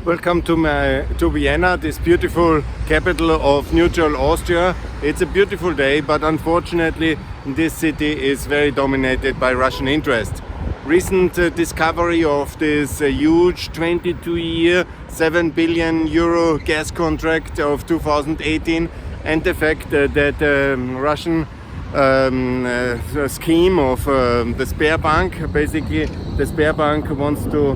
Welcome to Vienna, this beautiful capital of neutral Austria. It's a beautiful day, but unfortunately this city is very dominated by Russian interest. Recent discovery of this huge 22-year, 7 billion euro gas contract of 2018 and the fact that Russian scheme of the Sberbank. Basically, the Sberbank wants to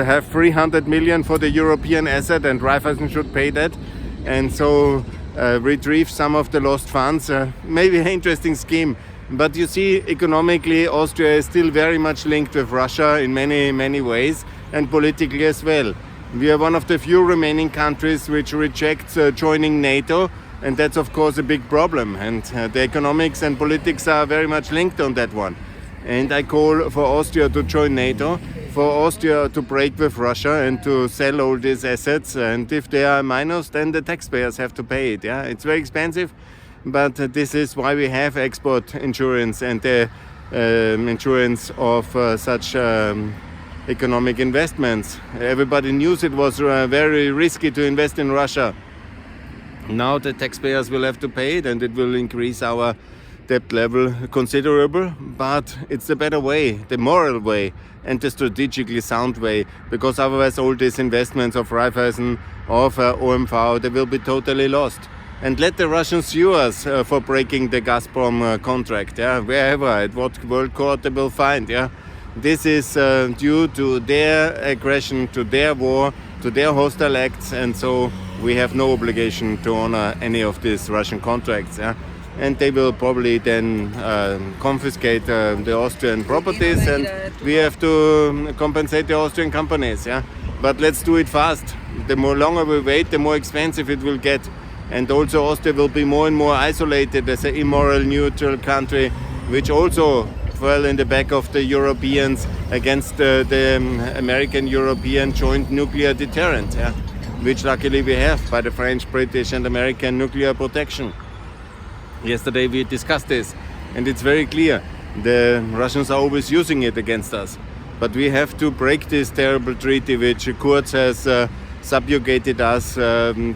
have 300 million for the European asset, and Raiffeisen should pay that, and so retrieve some of the lost funds. Maybe an interesting scheme, but you see, economically, Austria is still very much linked with Russia in many ways, and politically as well. We are one of the few remaining countries which rejects joining NATO. And that's of course a big problem, and the economics and politics are very much linked on that one. And I call for Austria to join NATO, for Austria to break with Russia and to sell all these assets, and if they are minus, then the taxpayers have to pay it. Yeah, it's very expensive, but this is why we have export insurance and the insurance of such economic investments. Everybody knew it was very risky to invest in Russia. Now the taxpayers will have to pay it, and it will increase our debt level considerable, but it's the better way, the moral way, and the strategically sound way, because otherwise all these investments of Raiffeisen, of OMV, they will be totally lost. And let the Russians sue us for breaking the Gazprom contract, yeah, wherever, at what world court they will find. Yeah, this is due to their aggression, to their war, to their hostile acts, and so we have no obligation to honor any of these Russian contracts. Yeah? And they will probably then confiscate the Austrian properties, and we have to compensate the Austrian companies. Yeah? But let's do it fast. The more longer we wait, the more expensive it will get. And also Austria will be more and more isolated as an immoral neutral country, which also fell in the back of the Europeans against the American-European joint nuclear deterrent. Yeah? Which luckily we have by the French, British and American nuclear protection. Yesterday we discussed this, and it's very clear. The Russians are always using it against us. But we have to break this terrible treaty which Kurz has subjugated us,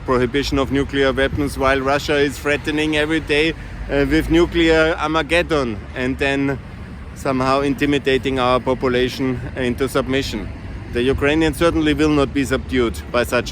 prohibition of nuclear weapons, while Russia is threatening every day with nuclear Armageddon, and then somehow intimidating our population into submission. The Ukrainians certainly will not be subdued by such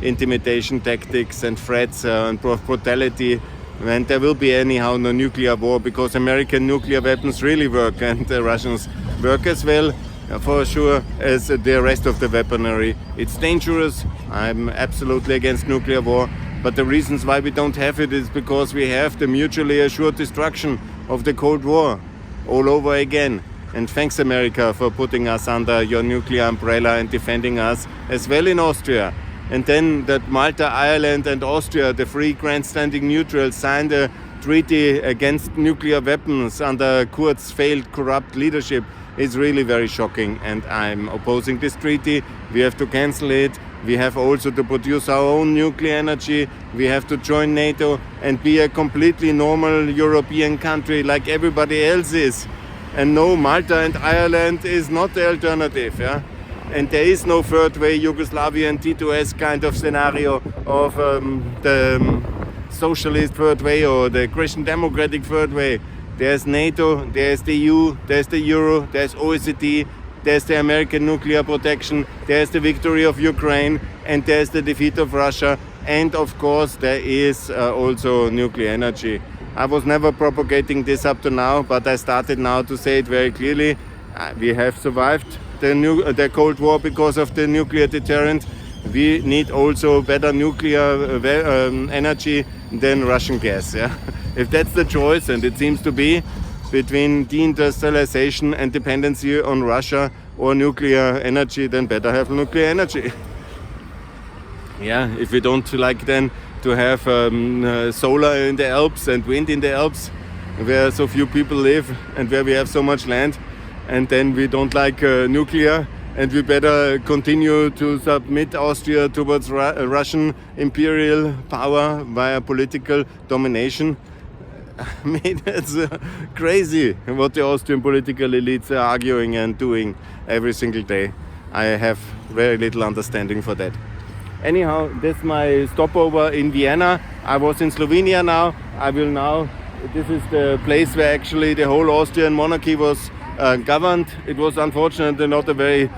intimidation tactics and threats and brutality, and there will be anyhow no nuclear war, because American nuclear weapons really work, and the Russians work as well, for sure, as the rest of the weaponry. It's dangerous. I'm absolutely against nuclear war, but the reasons why we don't have it is because we have the mutually assured destruction of the Cold War all over again. And thanks, America, for putting us under your nuclear umbrella and defending us as well in Austria. And then that Malta, Ireland and Austria, the three grandstanding neutrals, signed a treaty against nuclear weapons under Kurz's failed corrupt leadership is really very shocking. And I'm opposing this treaty. We have to cancel it. We have also to produce our own nuclear energy. We have to join NATO and be a completely normal European country like everybody else is. And no, Malta and Ireland is not the alternative, yeah? And there is no third way Yugoslavian Tito-esque kind of scenario of the socialist third way or the Christian democratic third way. There's NATO, there's the EU, there's the Euro, there's OECD, there's the American nuclear protection, there's the victory of Ukraine, and there's the defeat of Russia, and of course there is also nuclear energy. I was never propagating this up to now, but I started now to say it very clearly. We have survived the Cold War because of the nuclear deterrent. We need also better nuclear energy than Russian gas. Yeah? If that's the choice, and it seems to be, between deindustrialization and dependency on Russia or nuclear energy, then better have nuclear energy. Yeah, if we don't like then to have solar in the Alps and wind in the Alps, where so few people live and where we have so much land, and then we don't like nuclear, and we better continue to submit Austria towards Russian imperial power via political domination. I mean, it's crazy what the Austrian political elites are arguing and doing every single day. I have very little understanding for that. Anyhow, that's my stopover in Vienna. I was in Slovenia now. This is the place where actually the whole Austrian monarchy was governed. It was unfortunately not a very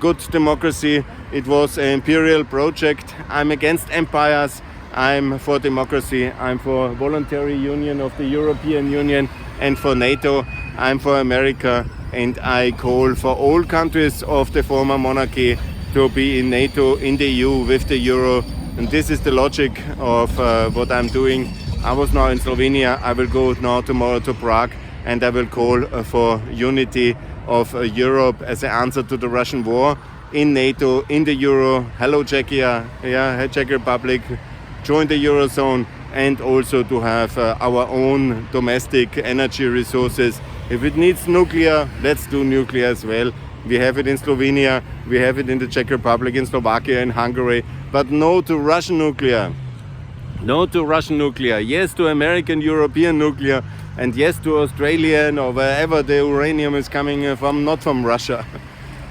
good democracy. It was an imperial project. I'm against empires. I'm for democracy. I'm for voluntary union of the European Union and for NATO. I'm for America, and I call for all countries of the former monarchy to be in NATO, in the EU, with the Euro. And this is the logic of what I'm doing. I was now in Slovenia. I will go now tomorrow to Prague, and I will call for unity of Europe as an answer to the Russian war, in NATO, in the Euro. Hello Czechia, Czech Republic, join the Eurozone, and also to have our own domestic energy resources. If it needs nuclear, let's do nuclear as well. We have it in Slovenia, we have it in the Czech Republic, in Slovakia, in Hungary, but no to Russian nuclear. No to Russian nuclear. Yes to American, European nuclear, and yes to Australian or wherever the uranium is coming from, not from Russia.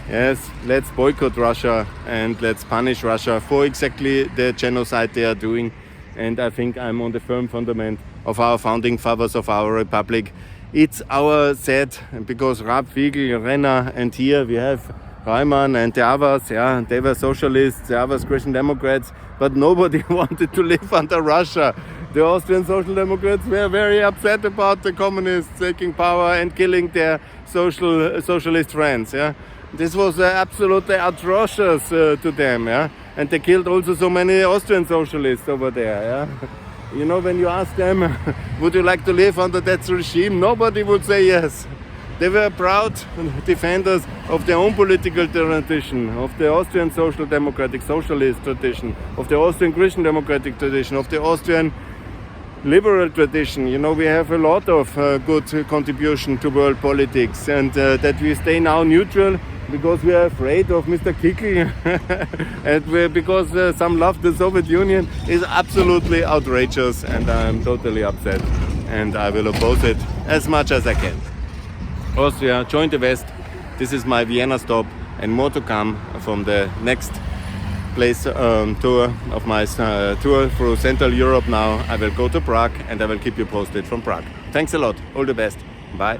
Yes, let's boycott Russia and let's punish Russia for exactly the genocide they are doing. And I think I'm on the firm fundament of our founding fathers of our republic. It's our set, because Raab, Fiegel, Renner, and here we have Reimann and the others, they were socialists, the others Christian Democrats, but nobody wanted to live under Russia. The Austrian Social Democrats were very upset about the communists taking power and killing their socialist friends. This was absolutely atrocious to them. And they killed also so many Austrian socialists over there. You know, when you ask them, would you like to live under that regime? Nobody would say yes. They were proud defenders of their own political tradition, of the Austrian Social Democratic Socialist tradition, of the Austrian Christian Democratic tradition, of the Austrian liberal tradition. You know, we have a lot of good contribution to world politics, and that we stay now neutral because we are afraid of Mr. Kickl and because some love the Soviet Union is absolutely outrageous, and I'm totally upset, and I will oppose it as much as I can. Austria, join the West. This is my Vienna stop, and more to come from the next place tour of my tour through Central Europe now. I will go to Prague, and I will keep you posted from Prague. Thanks a lot. All the best. Bye.